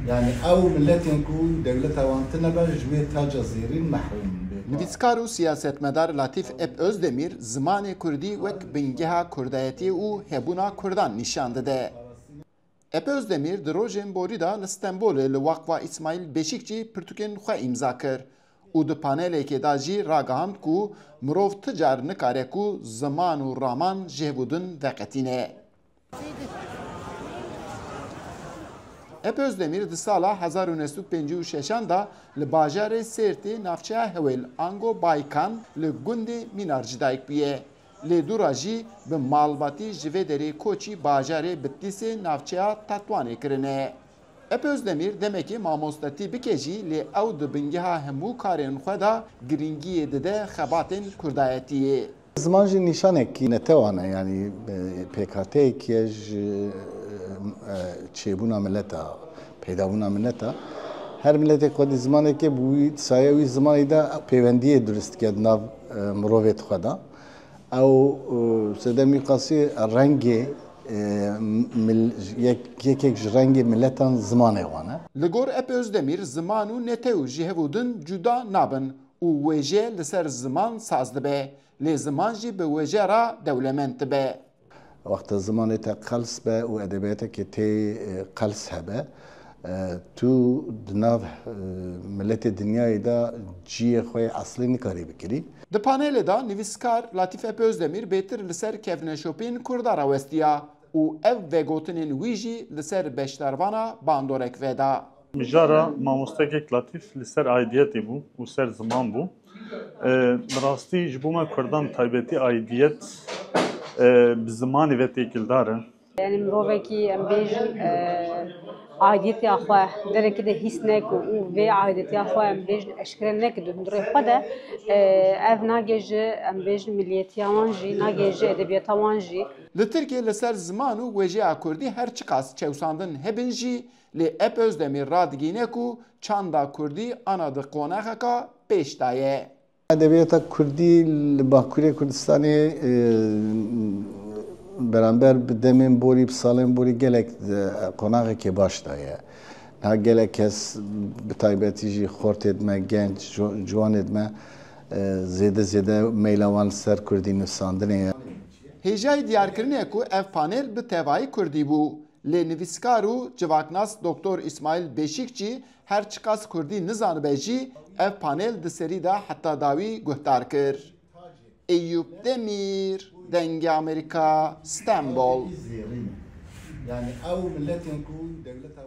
يعني او ملتين كو دولة وانتنا بجوي تاج زيرين محروم. نویسکار و سیاستمدار لطیف اپ özdemir زمان کردی وک بنگها کردایتی و هبونا کردان نشان داده. اپ özdemir در روزن بوری دا لستنبول لوقوا اسماعیل بشیکچی پرتوکن خو امضا کرد و د پانل که داجی راگهاند کو مروف تجار نکاره کو زمان و رامان جهودن وقتینه. اپ özdemir di sala 1956 da li bajarê Sêrtê navçeya Hewêl Ango Baykan li gundê Mînarcî dayîk bûye. Lê dûra jî bi malbatî ji vê derê koçî bajarê Bitlisê navçeya Tetwanê kirine. Ep özdemir demekî mamostatî bike jî lê ew di bingeha hemû karên xwe da giringiyê dide xebatên kurdayetiyê. زمان جي نشانك نتوانا يعني PKK كيج تشيبونا ملتا پیدابونا ملتا هر ملت خود زمانه که بوی سایوی زمانی دا پیوندی درست کرد ناو مروت خدا او سدمی قاسی رنگ یک رنگ ملتان زمانه وانه لگور اپ özdemir زمانو نتو جهودن جدا نابن و وجه لسر زمان ساز دبه لی زمان جی به وجه را دولمنت به وقت زمانه تا قلس به و ادبیات که تی قلس هبه تو دناو ملت دنیای دا جیه خوی اصلی نکاری بکری د پانل دا نویسکار لطیف اپ özdemir بهتر لسر کفنشوپین کردارا وستیا و ev vegotinên wî jî li ser beşdarvana bandorek veda. Mijara mamostekek latif li ser aidiyetê bû û ser ziman bû. Bi rastî ji bo me Kurdan taybetî aidiyet bi zimanê ve têkildar e. Yani mirovekî em bêjin aidiyetiya xwe derekê de hîs nekin û vê aidiyetiya xwe em bêjin eşkere nekin di hundirê xwe de ev nage ji em bêjin milliyetiya wan jî nage ji edebiyata wan jî. Li Tirkiye li ser ziman û wêjeya Kurdî her çi qas çewsandin hebin jî lê ep özdemir radigîne ku çanda Kurdî ana di qonexeka pêş daye. ادبیات کردی باکوری کردستانی برانبر بدمین بوری بسالین بوری گلک قناعی که باش دایه نه گلک کس بتایبتی جی خورت ادمه گنج جوان ادمه زیاده میلوان سر کردی نفساندنه. Hêjayê diyarkirinê ku ev panel bi tevayî Kurdî bû lê nivîskar û civaknas Dr. İsmail Beşikçî her çi qas Kurdî nizanibe jî ev panel di serî de heta dawî guhdar kir. Eyüp Demir, Dengê Amerîka, İstanbul. يعني او ملتين كو دولة